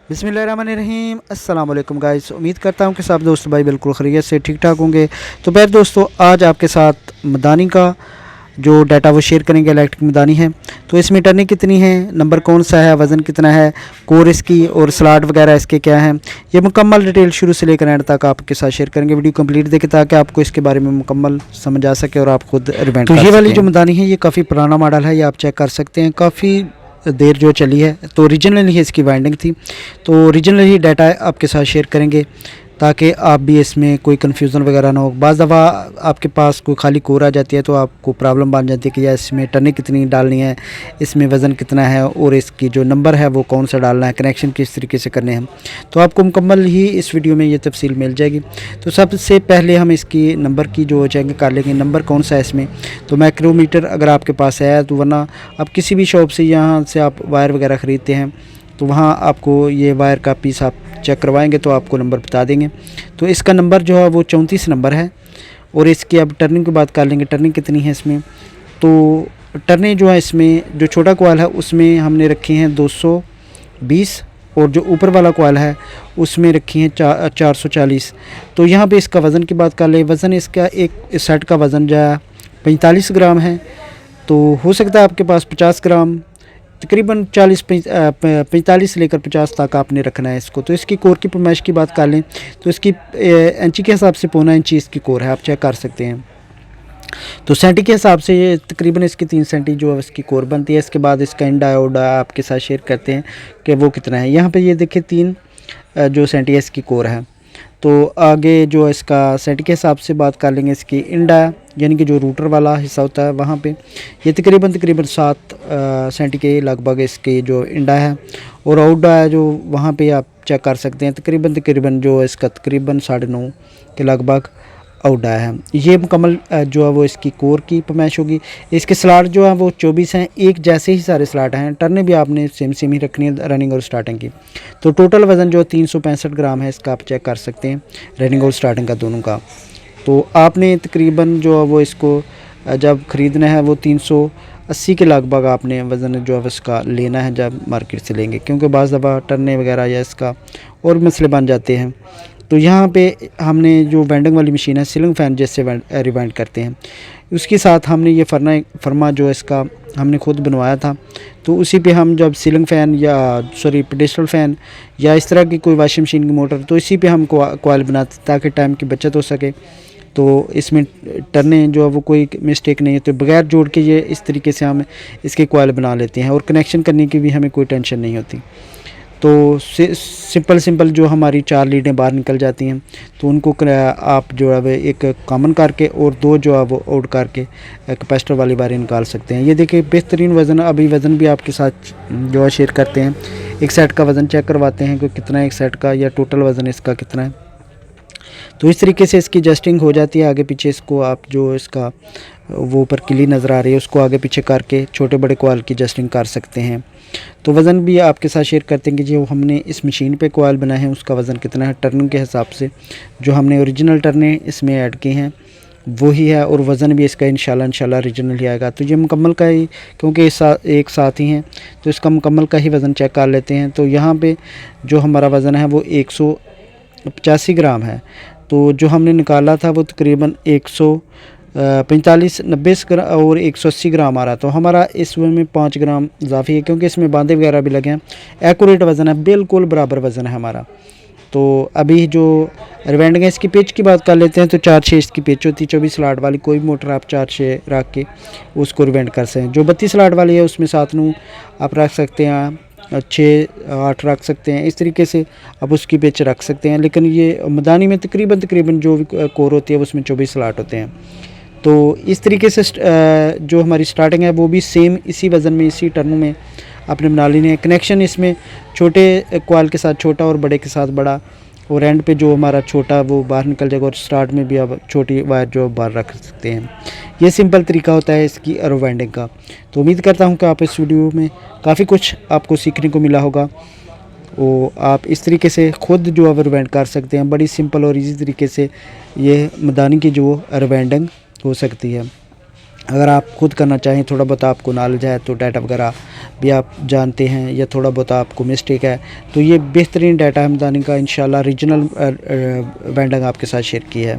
बिस्मिल्लाहिर्रहमानिर्रहीम। अस्सलाम वालेकुम गाइस, उम्मीद करता हूँ कि सब दोस्त भाई बिल्कुल खैरियत से ठीक ठाक होंगे। तो फिर दोस्तों, आज आपके साथ मदानी का जो डाटा वो शेयर करेंगे। इलेक्ट्रिक मदानी है, तो इसमें टर्निंग कितनी है, नंबर कौन सा है, वज़न कितना है, कोर इसकी और स्लॉट वगैरह इसके क्या हैं, ये मुकम्मल डिटेल शुरू से लेकर एंड तक आपके साथ शेयर करेंगे। वीडियो कंप्लीट देखें ताकि आपको इसके बारे में मुकम्मल समझ आ सके और आप खुद रिवेंट कर सकें। तो ये वाली जो मदानी है ये काफ़ी पुराना मॉडल है, ये आप चेक कर सकते हैं, काफ़ी देर जो चली है। तो ओरिजिनली इसकी वाइंडिंग थी, तो ओरिजिनली डाटा आपके साथ शेयर करेंगे ताकि आप भी इसमें कोई कन्फ्यूज़न वगैरह ना हो। बाज़ दफ़ा आपके पास कोई खाली कोर आ जाती है तो आपको प्रॉब्लम बन जाती है कि यार इसमें टर्निंग कितनी डालनी है, इसमें वज़न कितना है और इसकी जो नंबर है वो कौन सा डालना है, कनेक्शन किस तरीके से करने हैं। तो आपको मुकम्मल ही इस वीडियो में ये तफसील मिल जाएगी। तो सबसे पहले हम इसकी नंबर की जो चेकिंग कर लेंगे, नंबर कौन सा है इसमें। तो माइक्रोमीटर अगर आपके पास है तो, वरना आप किसी भी शॉप से यहाँ से आप वायर वगैरह ख़रीदते हैं तो वहाँ आपको ये वायर का पीस आप चेक करवाएंगे तो आपको नंबर बता देंगे। तो इसका नंबर जो है वो 34 नंबर है। और इसकी अब टर्निंग की बात कर लेंगे, टर्निंग कितनी है इसमें। तो टर्निंग जो है इसमें, जो छोटा कॉइल है उसमें हमने रखी हैं 220 और जो ऊपर वाला कॉइल है उसमें रखी हैं 440। तो यहाँ पे इसका वज़न की बात कर ले, वज़न इसका एक सेट का वज़न जो है 45 ग्राम है। तो हो सकता है आपके पास 50 ग्राम, तकरीबन 45 लेकर 50 तक आपने रखना है इसको। तो इसकी कोर की पैमाइश की बात कर लें तो इसकी इंची के हिसाब से 1.25 इंची इसकी कोर है, आप चेक कर सकते हैं। तो सेंटी के हिसाब से ये तकरीबन इसकी 3 सेंटी जो है इसकी कोर बनती है। इसके बाद इसका इंडा ओडा आपके साथ शेयर करते हैं कि वो कितना है। यहाँ पे ये देखिए 3 जो सेंटी इसकी कोर है। तो आगे जो इसका सेट के हिसाब से बात कर लेंगे, इसकी इंडा यानी कि जो रूटर वाला हिस्सा होता है वहाँ पे ये तकरीबन 7 सेंटी के लगभग इसकी जो इंडा है। और आउटडा है जो वहाँ पे आप चेक कर सकते हैं, तकरीबन जो इसका तकरीबन 9.5 के लगभग आउटडा है। ये मुकम्मल जो है वो इसकी कोर की पैमाइश होगी। इसके स्लॉट जो है वो 24 हैं, एक जैसे ही सारे स्लॉट हैं। टर्नें भी आपने सेम ही रखनी है रनिंग और स्टार्टिंग की। तो टोटल वज़न जो 365 ग्राम है इसका, आप चेक कर सकते हैं रनिंग और स्टार्टिंग का दोनों का। तो आपने तकरीबन जो है वो इसको जब ख़रीदना है वो 380 के लगभग आपने वज़न जो है इसका लेना है जब मार्केट से लेंगे, क्योंकि बाज़ दफ़ा टर्ने वगैरह या इसका और मसले बन जाते हैं। तो यहाँ पे हमने जो वेंडिंग वाली मशीन है, सीलिंग फ़ैन जैसे रिवाइंड करते हैं, उसके साथ हमने ये फरमा जो इसका हमने खुद बनवाया था। तो उसी पे हम जब सीलिंग फ़ैन या पेडेस्टल फ़ैन या इस तरह की कोई वॉशिंग मशीन की मोटर, तो इसी पे हम कॉइल बनाते ताकि टाइम की बचत हो सके। तो इसमें टर्ने जो है वो कोई मिस्टेक नहीं है, तो बगैर जोड़ के ये इस तरीके से हम इसके कॉइल बना लेते हैं और कनेक्शन करने की भी हमें कोई टेंशन नहीं होती। तो सिंपल जो हमारी 4 लीडें बाहर निकल जाती हैं तो उनको आप जो है एक कॉमन करके और 2 जो है वो आउट करके कैपेसिटर वाली वायरें निकाल सकते हैं। ये देखिए बेहतरीन वज़न, अभी वज़न भी आपके साथ जो है शेयर करते हैं। एक सेट का वज़न चेक करवाते हैं कि कितना है एक सेट का या टोटल वज़न इसका कितना है। तो इस तरीके से इसकी एडजस्टिंग हो जाती है। आगे पीछे इसको आप जो इसका वो ऊपर किली नज़र आ रही है उसको आगे पीछे करके छोटे बड़े कॉइल की एडजस्टिंग कर सकते हैं। तो वज़न भी आपके साथ शेयर करते हैं कि जो हमने इस मशीन पे कॉइल बनाए हैं उसका वज़न कितना है टर्निंग के हिसाब से। जो हमने ओरिजिनल टर्नें इसमें ऐड की हैं वही है और वज़न भी इसका इंशाल्लाह ओरिजिनल ही आएगा। तो ये मुकम्मल का ही, क्योंकि एक साथ ही हैं तो इसका मुकम्मल का ही वज़न चेक कर लेते हैं। तो यहाँ पे जो हमारा वज़न है वो 185 ग्राम है। तो जो हमने निकाला था वो तकरीबन 145 90 और 180 ग्राम आ रहा। तो हमारा इसमें 5 ग्राम इजाफी है, क्योंकि इसमें बांधे वगैरह भी लगे हैं। एक्यूरेट वज़न है, बिल्कुल बराबर वज़न है हमारा। तो अभी जो रिवेंडिंग है, इसकी पिच की बात कर लेते हैं। तो 4-6 इसकी पिच होती है। 24 स्लॉट वाली कोई मोटर आप 4-6 रख के उसको रिवेंड कर सकते हैं। जो 32 स्लॉट वाली है उसमें 7 नू आप रख सकते हैं, 6-8 रख सकते हैं। इस तरीके से आप उसकी पिच रख सकते हैं। लेकिन ये मदानी में तकरीबन जो भी कोर होती है उसमें 24 स्लॉट होते हैं। तो इस तरीके से जो हमारी स्टार्टिंग है वो भी सेम इसी वज़न में इसी टर्नों में आपने बना लेनी है। कनेक्शन इसमें छोटे कॉइल के साथ छोटा और बड़े के साथ बड़ा, और एंड पे जो हमारा छोटा वो बाहर निकल जाएगा और स्टार्ट में भी आप छोटी वायर जो बाहर रख सकते हैं। ये सिंपल तरीका होता है इसकी एरो वाइंडिंग का। तो उम्मीद करता हूँ कि आप इस वीडियो में काफ़ी कुछ आपको सीखने को मिला होगा। वो आप इस तरीके से ख़ुद जो है रिवाइंड कर सकते हैं। बड़ी सिंपल और इजी तरीके से ये मदानी की जो रिवाइंडिंग हो सकती है। अगर आप खुद करना चाहें, थोड़ा बहुत आपको नॉलेज है तो डाटा वगैरह भी आप जानते हैं या थोड़ा बहुत आपको मिस्टेक है, तो ये बेहतरीन डाटा है मदानी का। इंशाल्लाह रीजनल वेंडिंग आपके साथ शेयर की है।